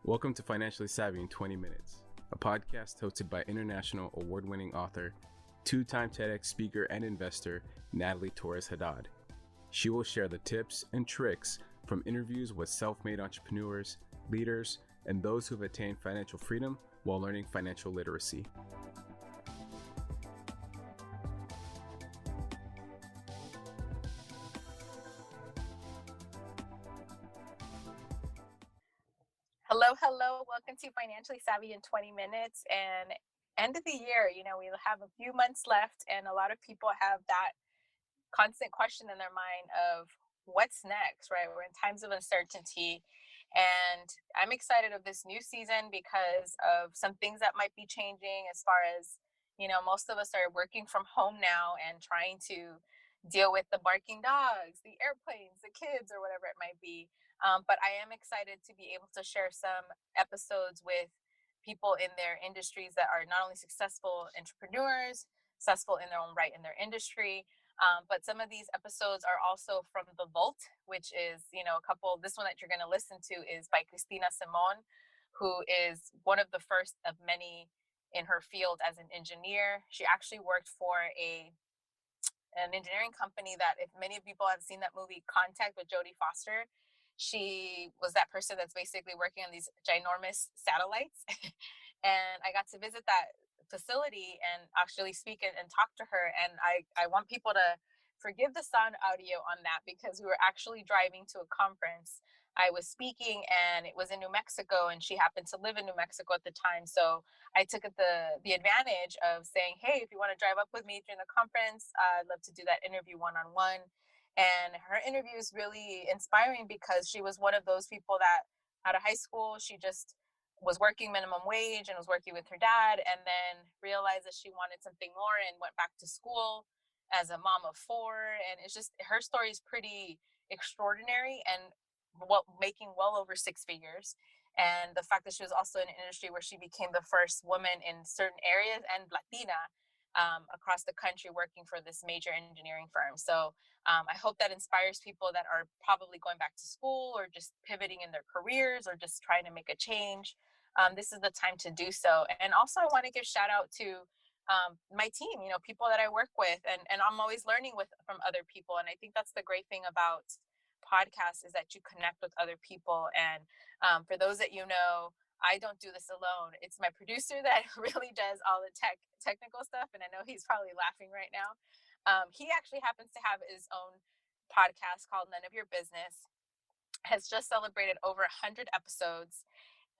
Welcome to Financially Savvy in 20 Minutes, a podcast hosted by international award-winning author, two-time TEDx speaker and investor, Natalie Torres Haddad. She will share the tips and tricks from interviews with self-made entrepreneurs, leaders, and those who've attained financial freedom while learning financial literacy. Hello. Welcome to Financially Savvy in 20 Minutes. And end of the year, we have a few months left, and a lot of people have that constant question in their mind of what's next, right? We're in times of uncertainty. And I'm excited of this new season because of some things that might be changing as far as, most of us are working from home now and trying to deal with the barking dogs, the airplanes, the kids, or whatever it might be. But I am excited to be able to share some episodes with people in their industries that are not only successful entrepreneurs, successful in their own right in their industry, but some of these episodes are also from The Vault, which is, this one that you're going to listen to is by Cristina Simon, who is one of the first of many in her field as an engineer. She actually worked for an engineering company that, if many of people have seen that movie Contact with Jodie Foster, she was that person that's basically working on these ginormous satellites. And I got to visit that facility and actually speak and talk to her. And I want people to forgive the sound audio on that because we were actually driving to a conference. I was speaking and it was in New Mexico, and she happened to live in New Mexico at the time. So I took the advantage of saying, hey, if you want to drive up with me during the conference, I'd love to do that interview one-on-one. And her interview is really inspiring because she was one of those people that out of high school, she just was working minimum wage and was working with her dad, and then realized that she wanted something more and went back to school as a mom of four. And it's just, her story is pretty extraordinary, and making well over six figures. And the fact that she was also in an industry where she became the first woman in certain areas and Latina across the country working for this major engineering firm. So I hope that inspires people that are probably going back to school or just pivoting in their careers or just trying to make a change. This is the time to do so. And also I want to give shout out to my team, people that I work with, and I'm always learning from other people. And I think that's the great thing about podcasts is that you connect with other people. And for those that I don't do this alone. It's my producer that really does all the technical stuff. And I know he's probably laughing right now. He actually happens to have his own podcast called None of Your Business, has just celebrated over 100 episodes.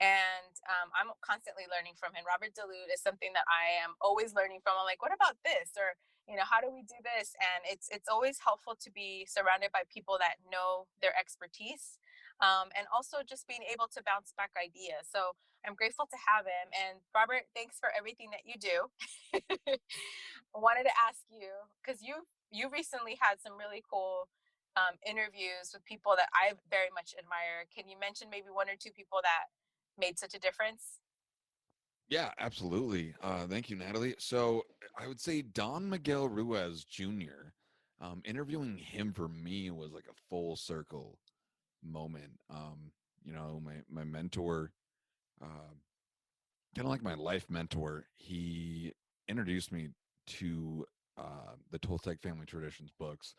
And I'm constantly learning from him. Robert DeLude is something that I am always learning from. I'm like, what about this? Or, how do we do this? And it's always helpful to be surrounded by people that know their expertise. And also just being able to bounce back ideas. So I'm grateful to have him. And Robert, thanks for everything that you do. I wanted to ask you, because you recently had some really cool interviews with people that I very much admire. Can you mention maybe one or two people that made such a difference? Yeah, absolutely. Thank you, Natalie. So I would say Don Miguel Ruiz Jr. Interviewing him for me was like a full circle moment. My mentor, kind of like my life mentor, he introduced me to the Toltec Family Traditions books,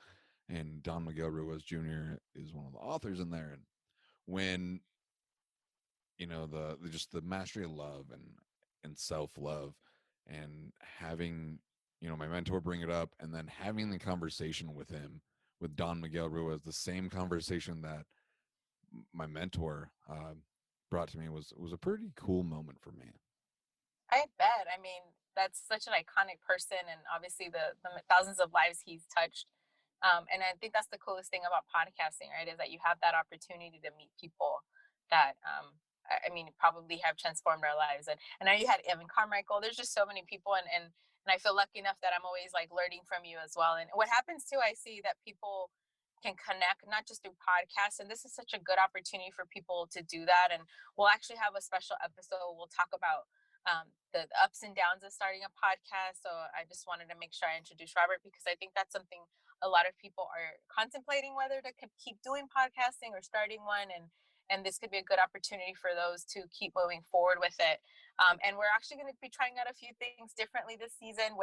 and Don Miguel Ruiz Jr. is one of the authors in there. And when the just the mastery of love and self-love, and having my mentor bring it up, and then having the conversation with him, with Don Miguel Ruiz, the same conversation that my mentor brought to me, was a pretty cool moment for me. I bet. I mean, that's such an iconic person, and obviously the thousands of lives he's touched. And I think that's the coolest thing about podcasting, right? Is that you have that opportunity to meet people that, probably have transformed our lives. And I know you had Evan Carmichael. There's just so many people, and I feel lucky enough that I'm always like learning from you as well. And what happens too, I see that people can connect not just through podcasts, and this is such a good opportunity for people to do that. And we'll actually have a special episode. We'll talk about the ups and downs of starting a podcast. So I just wanted to make sure I introduce Robert, because I think that's something a lot of people are contemplating, whether to keep doing podcasting or starting one. and this could be a good opportunity for those to keep moving forward with it. And we're actually going to be trying out a few things differently this season.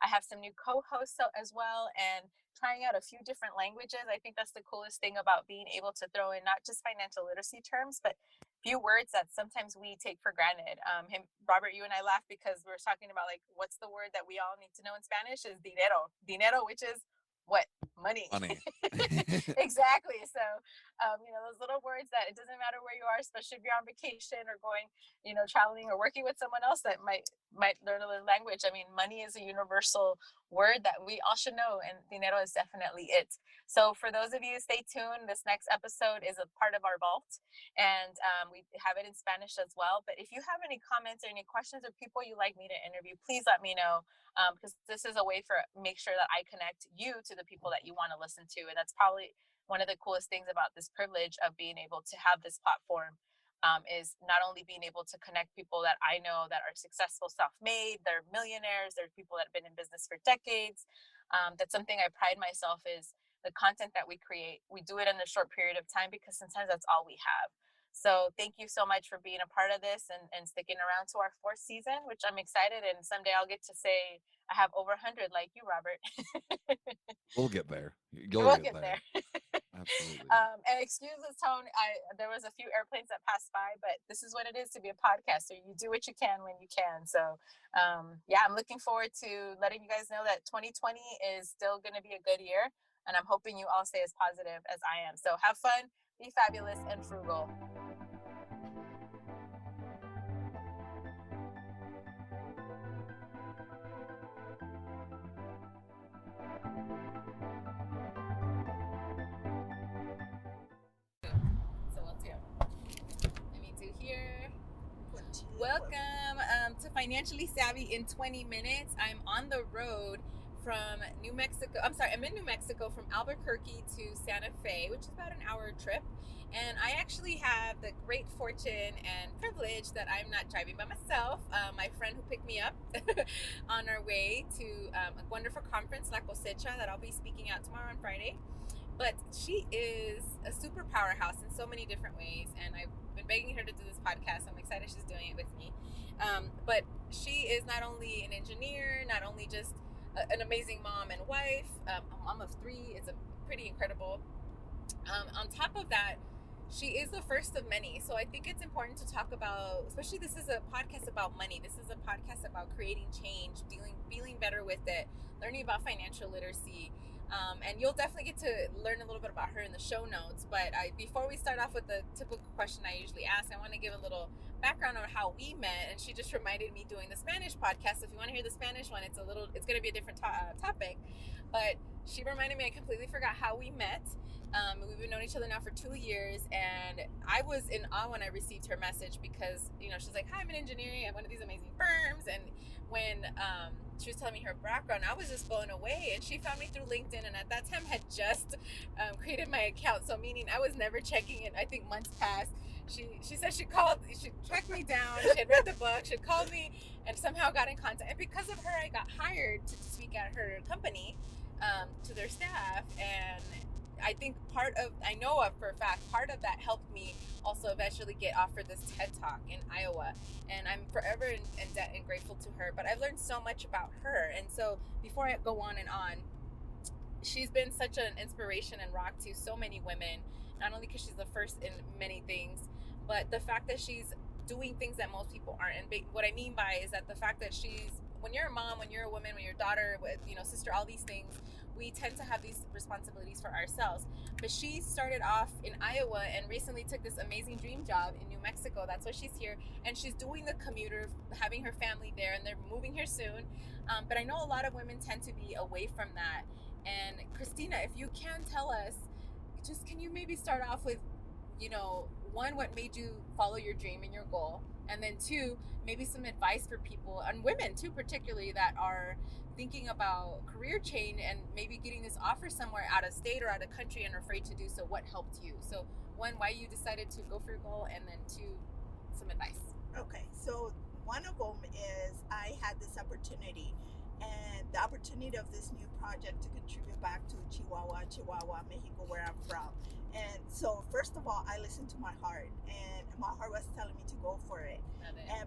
I have some new co-hosts as well, and trying out a few different languages. I think that's the coolest thing about being able to throw in not just financial literacy terms, but few words that sometimes we take for granted. Robert, you and I laugh because we were talking about like, what's the word that we all need to know in Spanish is dinero, which is what? Money. Exactly. So, those little words that it doesn't matter where you are, especially if you're on vacation or going, traveling or working with someone else that might learn another language. I mean, money is a universal word that we all should know, and dinero is definitely it. So for those of you, stay tuned. This next episode is a part of our vault, and we have it in Spanish as well. But if you have any comments or any questions or people you'd like me to interview, please let me know, because this is a way for make sure that I connect you to the people that you want to listen to. And that's probably one of the coolest things about this privilege of being able to have this platform, is not only being able to connect people that I know that are successful, self-made, they're millionaires, they're people that have been in business for decades. That's something I pride myself is the content that we create. We do it in a short period of time because sometimes that's all we have. So thank you so much for being a part of this and sticking around to our 4th season, which I'm excited. And someday I'll get to say I have over 100 like you, Robert. We'll get there. We'll get there. Absolutely. And excuse the tone. There was a few airplanes that passed by, but this is what it is to be a podcaster. You do what you can when you can. So, I'm looking forward to letting you guys know that 2020 is still going to be a good year, and I'm hoping you all stay as positive as I am. So have fun, be fabulous, and frugal. Welcome to Financially Savvy in 20 Minutes. I'm on the road from New Mexico. I'm in New Mexico from Albuquerque to Santa Fe, which is about an hour trip. And I actually have the great fortune and privilege that I'm not driving by myself. My friend who picked me up on our way to a wonderful conference, La Cosecha, that I'll be speaking at tomorrow on Friday. But she is a super powerhouse in so many different ways, and I've been begging her to do this podcast. I'm excited she's doing it with me. But she is not only an engineer, not only just an amazing mom and wife, a mom of 3. It's pretty incredible. On top of that, she is the first of many. So I think it's important to talk about, especially this is a podcast about money. This is a podcast about creating change, feeling better with it, learning about financial literacy. And you'll definitely get to learn a little bit about her in the show notes. But before we start off with the typical question I usually ask, I want to give a little background on how we met. And she just reminded me doing the Spanish podcast. If you want to hear the Spanish one, it's going to be a different topic. But she reminded me, I completely forgot how we met. We've been knowing each other now for 2 years, and I was in awe when I received her message because, she's like, hi, I'm in engineering at one of these amazing firms. And when she was telling me her background, I was just blown away. And she found me through LinkedIn, and at that time had just created my account. So meaning I was never checking it. I think months passed. She said she tracked me down. She had read the book. She had called me and somehow got in contact. And because of her, I got hired to speak at her company to their staff. And I think I know for a fact, part of that helped me also eventually get offered this TED Talk in Iowa. And I'm forever in debt and grateful to her. But I've learned so much about her. And so before I go on and on, she's been such an inspiration and rock to so many women, not only because she's the first in many things, but the fact that she's doing things that most people aren't. And what I mean by is that the fact that when you're a mom, when you're a woman, when you're a daughter, sister, all these things, we tend to have these responsibilities for ourselves. But she started off in Iowa and recently took this amazing dream job in New Mexico. That's why she's here. And she's doing the commuter, having her family there, and they're moving here soon. But I know a lot of women tend to be away from that. And Cristina, if you can tell us, can you maybe start off with, 1, what made you follow your dream and your goal? And then 2, maybe some advice for people, and women too, particularly, that are thinking about career change and maybe getting this offer somewhere out of state or out of country and are afraid to do so. What helped you? So 1, why you decided to go for your goal, and then 2, some advice. Okay, so one of them is I had this opportunity, and the opportunity of this new project to contribute back to Chihuahua, Mexico, where I'm from. And so, first of all, I listened to my heart, and my heart was telling me to go for it.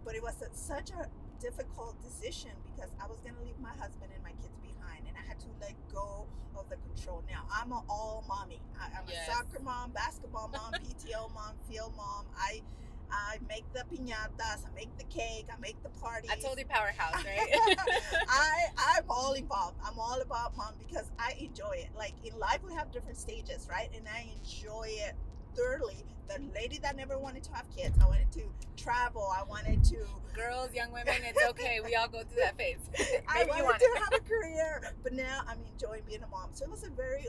But it was such a difficult decision because I was going to leave my husband and my kids behind, and I had to let go of the control. Now, I'm an all mommy. I'm a soccer mom, basketball mom, PTO mom, field mom. I make the piñatas, I make the cake, I make the parties. I told you powerhouse, right? I'm all involved. I'm all about mom because I enjoy it. Like in life, we have different stages, right? And I enjoy it thoroughly. The lady that never wanted to have kids, I wanted to travel. I wanted to. Girls, young women, it's okay. We all go through that phase. I wanted to have a career, but now I'm enjoying being a mom. So it was a very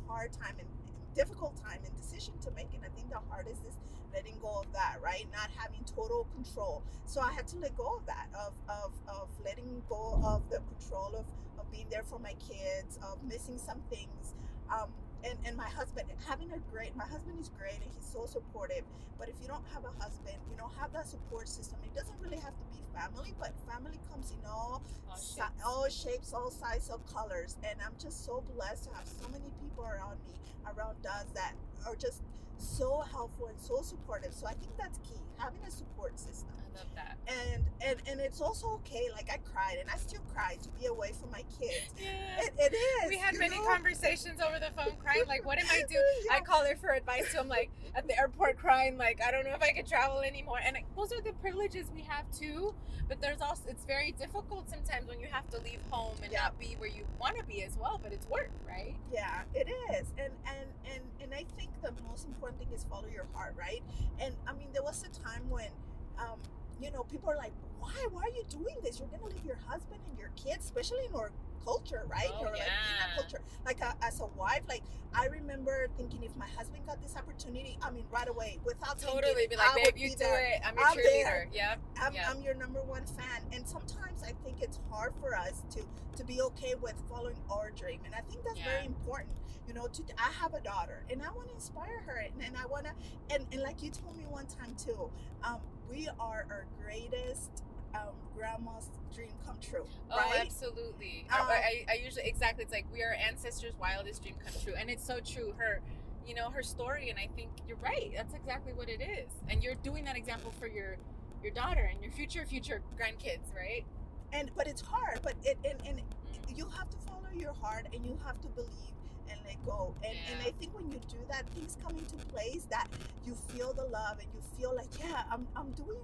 hard time and difficult time and decision to make. And I think the hardest is letting go of that, right? Not having total control. So I had to let go of that, of letting go of the control of being there for my kids, of missing some things. And my husband, my husband is great and he's so supportive. But if you don't have a husband, you don't have that support system. It doesn't really have to be family, but family comes in all shapes, all sizes, all colors. And I'm just so blessed to have so many people around me, around us that are just so helpful and so supportive. So I think that's key, having a support system. I love that. And it's also okay. Like I cried and I still cry to be away from my kids. Yeah. It is. We had many conversations over the phone crying, like, what am I doing? I call her for advice too. I'm like at the airport crying, like, I don't know if I can travel anymore. And those are the privileges we have too. But there's also, it's very difficult sometimes when you have to leave home and not be where you want to be as well. But it's work, right? Yeah, it is. And I think the most important thing is follow your heart, right? And I mean, there was a time when, people are like, why are you doing this? You're going to leave your husband and your kids, especially in our culture, right? Oh, or Latina culture. Like as a wife, like I remember thinking if my husband got this opportunity, I mean, right away, without totally be like, babe, you do it. I'm your cheerleader. Yeah. I'm your number one fan. And sometimes I think it's hard for us to be okay with following our dream. And I think that's very important. I have a daughter and I want to inspire her, and I want to, and like you told me one time too, we are our greatest grandma's dream come true, right? Oh, absolutely. I usually, exactly, it's like we are ancestors' wildest dream come true, and it's so true. Her story, and I think you're right. That's exactly what it is, and you're doing that example for your daughter and your future grandkids, right? But it's hard. But and you have to follow your heart, and you have to believe and let go. And I think when you do that, things come into place that you feel the love and you feel like, I'm doing,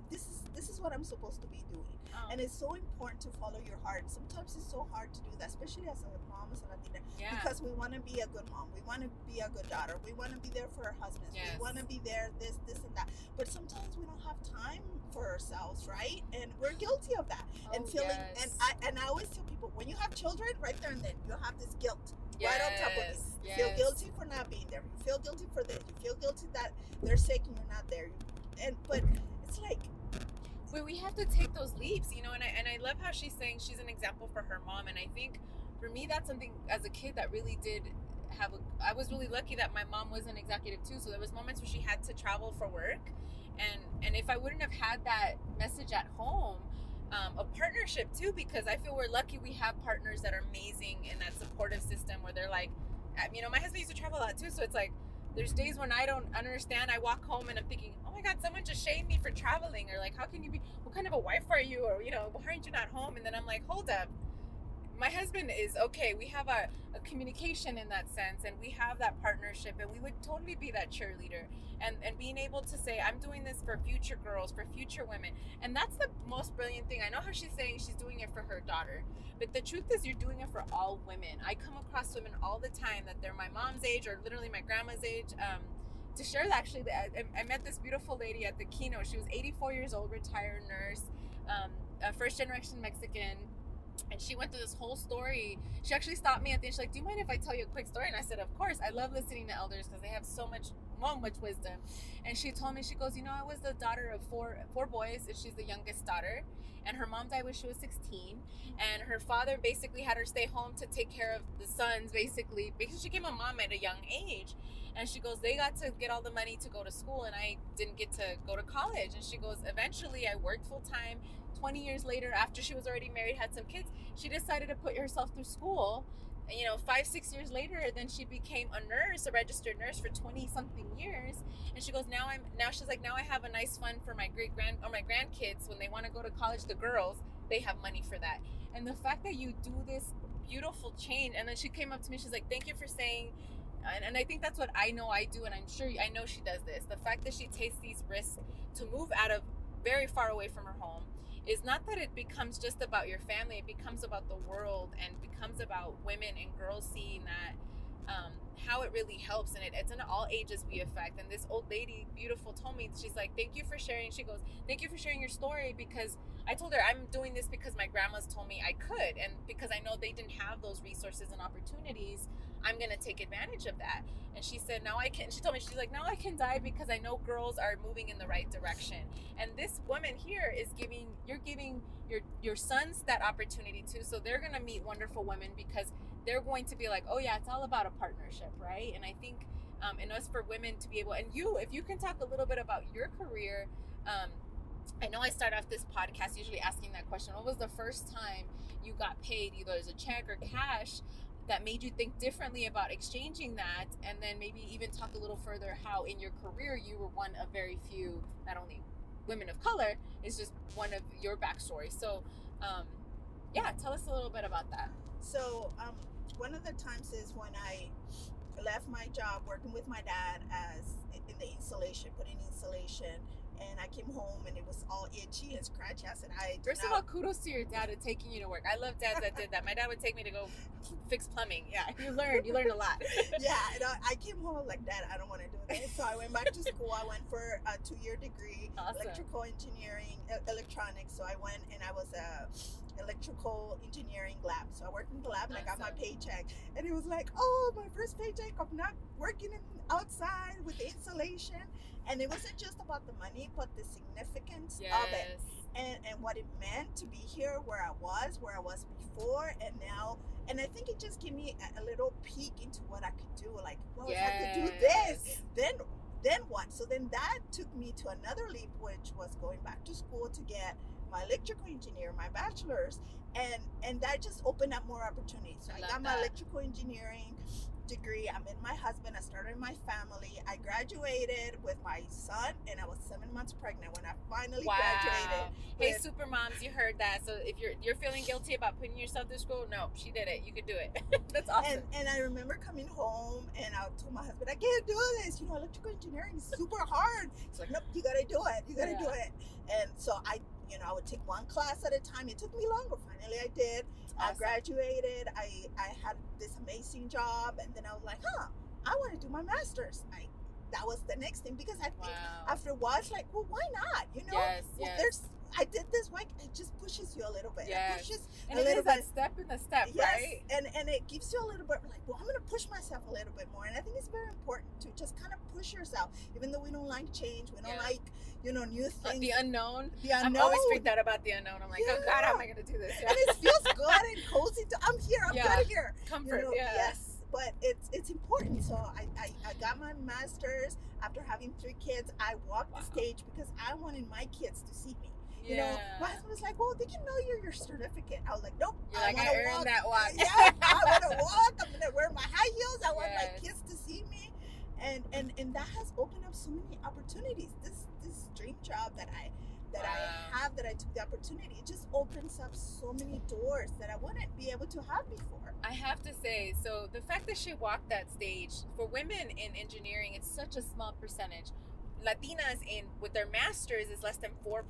this is what I'm supposed to be doing. And it's so important to follow your heart. Sometimes it's so hard to do that, especially as a mom, as a Latina, because we want to be a good mom. We want to be a good daughter. We want to be there for our husbands. We want to be there, this and that. But sometimes we don't have time for ourselves, right? And we're guilty of that. And feeling, and I always tell people, when you have children, right there and then, you have this guilt. Right on top of it. You feel guilty for not being there. You feel guilty for this. You feel guilty that they're sick and you're not there. But it's like, we have to take those leaps, and I love how she's saying she's an example for her mom. And I think for me, that's something as a kid that really did have I was really lucky that my mom was an executive too. So there was moments where she had to travel for work, and if I wouldn't have had that message at home, a partnership too, because I feel we're lucky we have partners that are amazing in that supportive system where they're like, my husband used to travel a lot too, so it's like there's days when I don't understand. I walk home and I'm thinking, oh my God, someone just shamed me for traveling, or like, how can you be, what kind of a wife are you, or why aren't you not home? And then I'm like, hold up, my husband is okay. We have a communication in that sense, and we have that partnership, and we would totally be that cheerleader, and being able to say, I'm doing this for future girls, for future women. And that's the most brilliant thing. I know how she's saying she's doing it for her daughter, but the truth is you're doing it for all women. I come across women all the time that they're my mom's age or literally my grandma's age. To share that, actually, I met this beautiful lady at the keynote. She was 84 years old, retired nurse, first generation Mexican. And she went through this whole story. She actually stopped me at the end. She's like, do you mind if I tell you a quick story? And I said, of course. I love listening to elders because they have so much wisdom. And she told me, she goes, I was the daughter of four boys, and she's the youngest daughter. And her mom died when she was 16. And her father basically had her stay home to take care of the sons, basically, because she became a mom at a young age. And she goes, they got to get all the money to go to school, and I didn't get to go to college. And she goes, eventually I worked full time. 20 years later, after she was already married, had some kids, she decided to put herself through school you know, 5-6 years later, then she became a nurse, a registered nurse for 20 something years. And she goes, now she's like, now I have a nice fund for my my grandkids when they want to go to college, the girls, they have money for that. And the fact that you do this beautiful change, and then she came up to me, she's like, thank you for saying, and I think that's what I know I do, and I know she does this. The fact that she takes these risks to move out of very far away from her home is not that it becomes just about your family, it becomes about the world, and becomes about women and girls seeing that how it really helps. And it's in all ages we affect. And this old lady, beautiful, told me, she's like, thank you for sharing. She goes, thank you for sharing your story, because I told her I'm doing this because my grandmas told me I could, and because I know they didn't have those resources and opportunities, I'm gonna take advantage of that. And she said, now I can, she told me, she's like, now I can die because I know girls are moving in the right direction. And this woman here is giving your sons that opportunity too. So they're gonna meet wonderful women, because they're going to be like, oh yeah, it's all about a partnership, right? And I think in us, for women to be able, and you, if you can talk a little bit about your career. I know I start off this podcast usually asking that question. What was the first time you got paid, either as a check or cash, that made you think differently about exchanging that? And then maybe even talk a little further how in your career you were one of very few, not only women of color, it's just one of your backstory. So yeah, tell us a little bit about that. So one of the times is when I left my job working with my dad as in the installation, putting insulation, and I came home and it was all itchy and scratchy. I said, First of all, kudos to your dad at taking you to work. I love dads that did that. My dad would take me to go fix plumbing. Yeah, you learned a lot. Yeah, and I came home like, Dad, I don't want to do this. So I went back to school. I went for a 2-year degree, Awesome. Electrical engineering, electronics. So I went and I was a electrical engineering lab. So I worked in the lab and I got my paycheck. And it was like, oh, my first paycheck. I'm not working outside with the insulation. And it wasn't just about the money, but the significance of it. And what it meant to be here where I was before and now. And I think it just gave me a little peek into what I could do. Like, well, if I could do this, then what? So then that took me to another leap, which was going back to school to get my electrical engineer, my bachelor's. And that just opened up more opportunities. So I got my electrical engineering degree. I met my husband. I started my family. I graduated with my son, and I was 7 months pregnant when I finally graduated. Hey, super moms, you heard that. So if you're feeling guilty about putting yourself through school, no, she did it. You could do it. That's awesome. And I remember coming home, and I told my husband, I can't do this. Electrical engineering is super hard. He's like, nope, you gotta do it. You gotta do it. And so I would take one class at a time. It took me longer. Finally, I did. Awesome. I graduated. I had this amazing job, and then I was like, I want to do my master's. That was the next thing, because I think after a while, it's like, well, why not? I did this. Why? It just pushes you a little bit. Yes. It pushes and a it little is bit. That step in the step, yes. Right? And it gives you a little bit like, well, I'm going to push myself a little bit more. And I think it's very important to just kind of push yourself, even though we don't like change. We don't like, new things. The unknown. I'm always freaked out about the unknown. I'm like, oh God, how am I going to do this? And it feels good and cozy. I'm here. I'm good here. Comfort. Yes. But it's important. So I got my master's after having 3 kids. I walked the stage because I wanted my kids to see me. My husband was like, well, they can know your certificate. I was like, nope. I earned that walk. Yeah, I want to walk. I'm going to wear my high heels. I want my kids to see me. And that has opened up so many opportunities. This dream job that I took the opportunity, it just opens up so many doors that I wouldn't be able to have before. I have to say, so the fact that she walked that stage, for women in engineering, it's such a small percentage. Latinas with their masters is less than 4%.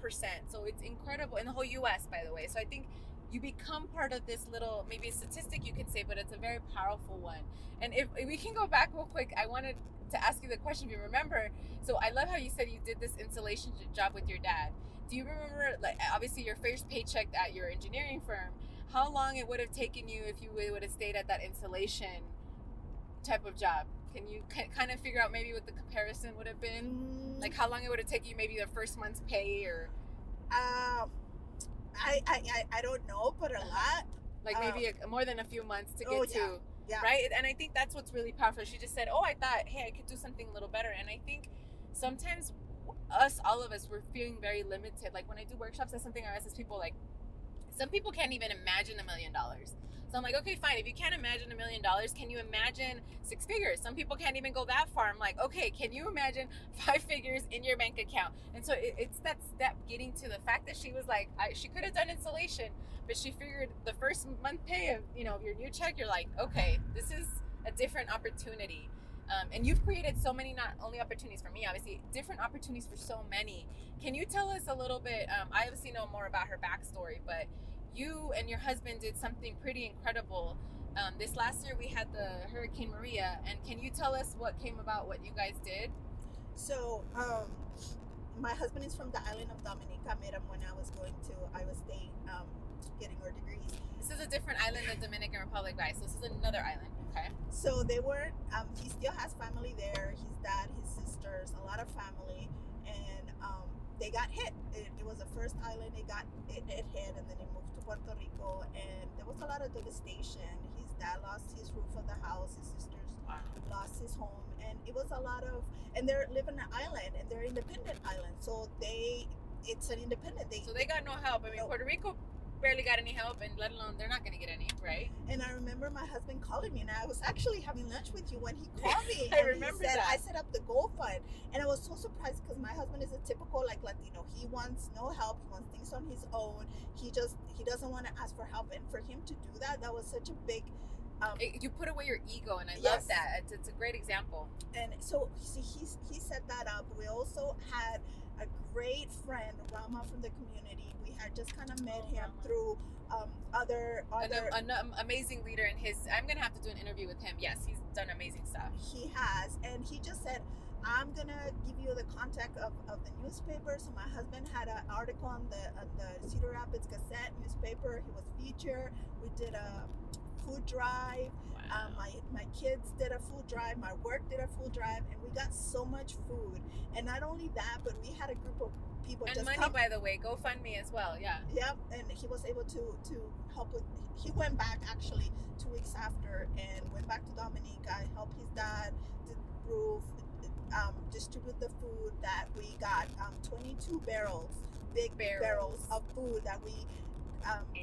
So it's incredible in the whole US, by the way. So I think you become part of this little, maybe a statistic you could say, but it's a very powerful one. And if we can go back real quick, I wanted to ask you the question, if you remember. So I love how you said you did this installation job with your dad. Do you remember, like, obviously your first paycheck at your engineering firm, how long it would have taken you if you would have stayed at that installation type of job? Can you kind of figure out maybe what the comparison would have been? Like how long it would have taken you, maybe the first month's pay, or? I don't know, but a lot. Like maybe more than a few months to get to. Yeah. Right? And I think that's what's really powerful. She just said, I thought, hey, I could do something a little better. And I think sometimes all of us, we're feeling very limited. Like when I do workshops, that's something I ask people, like, some people can't even imagine $1 million. So I'm like, okay, fine. If you can't imagine $1 million, can you imagine 6 figures? Some people can't even go that far. I'm like, okay, can you imagine 5 figures in your bank account? And so it's that step getting to the fact that she was like, she could have done installation, but she figured the first month pay of, your new check, you're like, okay, this is a different opportunity. And you've created so many, not only opportunities for me, obviously, different opportunities for so many. Can you tell us a little bit, I obviously know more about her backstory, but you and your husband did something pretty incredible. This last year we had the Hurricane Maria, and can you tell us what came about, what you guys did? So, my husband is from the island of Dominica. I met him when I was going to Iowa State, getting our degrees. This is a different island than Dominican Republic, guys. So this is another island, okay? So they were, he still has family there. His dad, his sisters, a lot of family, and they got hit. It was the first island it hit, and then it moved to Puerto Rico, and there was a lot of devastation. His dad lost his roof of the house. His sisters lost his home, and it was a lot of. And they're living on an island, and they're independent island. So it's an independent. So they got no help. I mean, Puerto Rico barely got any help, and let alone they're not going to get any, right? And I remember my husband calling me, and I was actually having lunch with you when he called me. I remember that. I set up the Gold Fund, and I was so surprised because my husband is a typical Latino. He wants no help. He wants things on his own. He doesn't want to ask for help, and for him to do that was such a big. You put away your ego, and I love that. It's a great example. And so he set that up. We also had a great friend, Rama, from the community. We had just kind of met him through other an amazing leader in his. I'm gonna have to do an interview with him. Yes, he's done amazing stuff. He has, and he just said, I'm gonna give you the contact of the newspaper. So my husband had an article on the Cedar Rapids Gazette newspaper. He was featured. We did a food drive. Wow. My kids did a food drive. My work did a food drive, and we got so much food. And not only that, but we had a group of people and money, by the way, GoFundMe as well. Yeah. Yep. And he was able to help with. He went back actually 2 weeks after and went back to Dominica, helped his dad, did the roof, distribute the food that we got. 22 barrels, big barrels of food that we.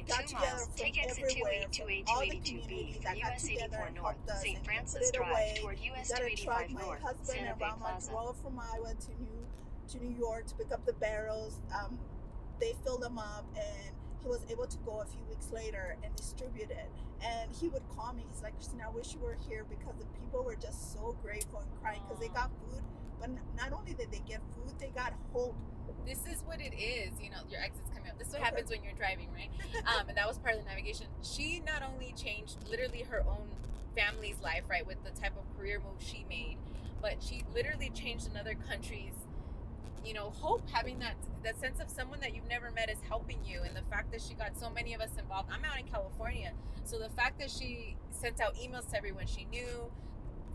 Got together from everywhere, from all the communities that got together and helped us and put it away. We got a truck, my husband and Rama drove from Iowa to New York to pick up the barrels. They filled them up, and he was able to go a few weeks later and distribute it. And he would call me. He's like, Cristina, I wish you were here, because the people were just so grateful and crying because they got food. But not only did they get food, they got hope. This is what it is. Your exit's coming up. This is what happens when you're driving, right? And that was part of the navigation. She not only changed literally her own family's life, right, with the type of career move she made, but she literally changed another country's, hope. Having that sense of someone that you've never met is helping you. And the fact that she got so many of us involved. I'm out in California. So the fact that she sent out emails to everyone she knew,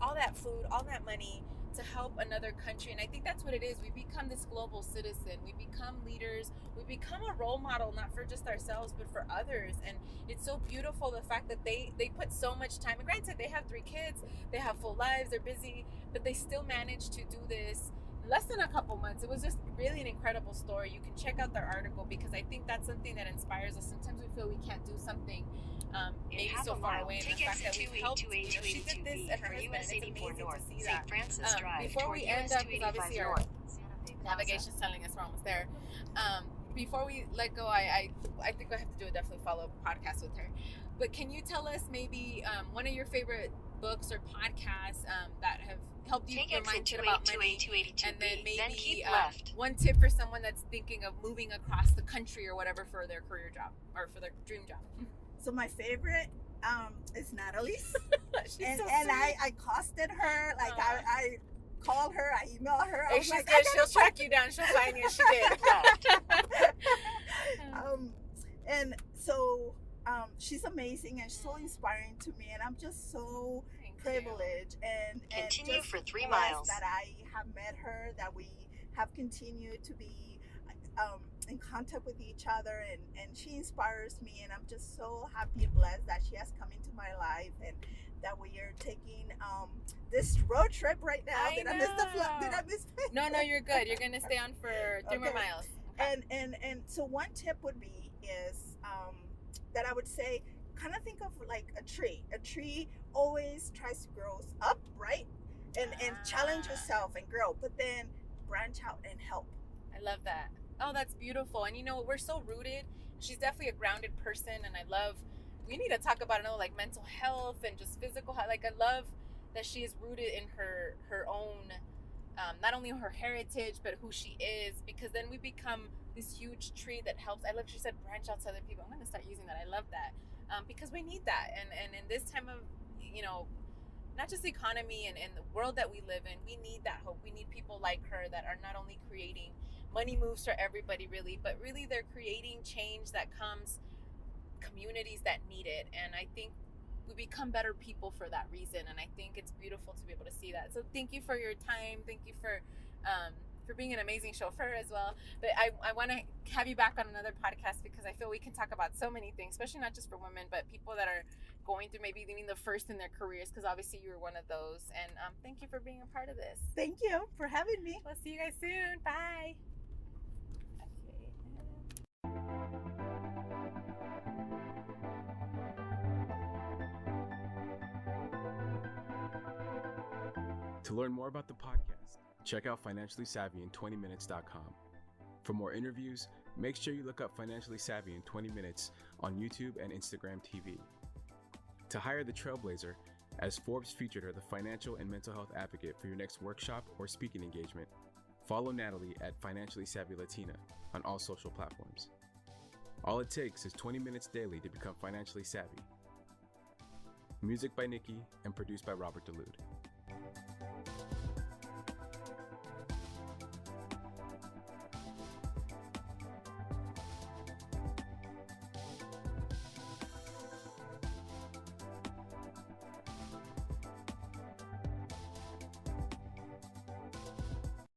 all that food, all that money, to help another country. And I think that's what it is. We become this global citizen. We become leaders. We become a role model, not for just ourselves, but for others. And it's so beautiful, the fact that they put so much time. And granted, they have 3 kids. They have full lives. They're busy. But they still managed to do this in less than a couple months. It was just really an incredible story. You can check out their article, because I think that's something that inspires us. Sometimes we feel we can't do something maybe so far away, and the fact that we've helped. She did this at her husband, and it's amazing to see that. Before we end up, because obviously our navigation's telling us we're almost there. Before we let go, I think I have to do a definitely follow-up podcast with her. But can you tell us maybe one of your favorite books or podcasts that have helped you your mindset about money, and then maybe one tip for someone that's thinking of moving across the country or whatever for their career job or for their dream job? So my favorite is Natalie's. and so I costed her, like I called her, I emailed her. Hey, she's like, good. She'll track you down. She'll find you. She did. And so she's amazing and so inspiring to me, and I'm just so privileged and continue just for 3 miles that I have met her, that we have continued to be in contact with each other, and she inspires me, and I'm just so happy and blessed that she has come into my life, and that we are taking this road trip right now. Did I miss No, you're good. You're gonna stay on for 3 more miles. Okay. And so one tip would be is that I would say, kind of think of like a tree. A tree always tries to grow up, right? And challenge yourself and grow, but then branch out and help. I love that. Oh, that's beautiful. And you know, we're so rooted. She's definitely a grounded person, and I love. We need to talk about like mental health and just physical health. Like I love that she is rooted in her own, not only her heritage but who she is. Because then we become this huge tree that helps. I love. She said branch out to other people. I'm gonna start using that. I love that because we need that. And in this time of not just the economy and the world that we live in, we need that hope. We need people like her that are not only creating money moves for everybody really, but really they're creating change that comes communities that need it. And I think we become better people for that reason. And I think it's beautiful to be able to see that. So thank you for your time. Thank you for being an amazing chauffeur as well. But I want to have you back on another podcast because I feel we can talk about so many things, especially not just for women, but people that are going through maybe being the first in their careers, because obviously you were one of those. And thank you for being a part of this. Thank you for having me. We'll see you guys soon. Bye. To learn more about the podcast, check out Financially Savvy in 20minutes.com. For more interviews, make sure you look up Financially Savvy in 20 Minutes on YouTube and Instagram TV. To hire the Trailblazer, as Forbes featured her the financial and mental health advocate for your next workshop or speaking engagement, follow Natalie at Financially Savvy Latina on all social platforms. All it takes is 20 minutes daily to become financially savvy. Music by Nikki and produced by Robert DeLude.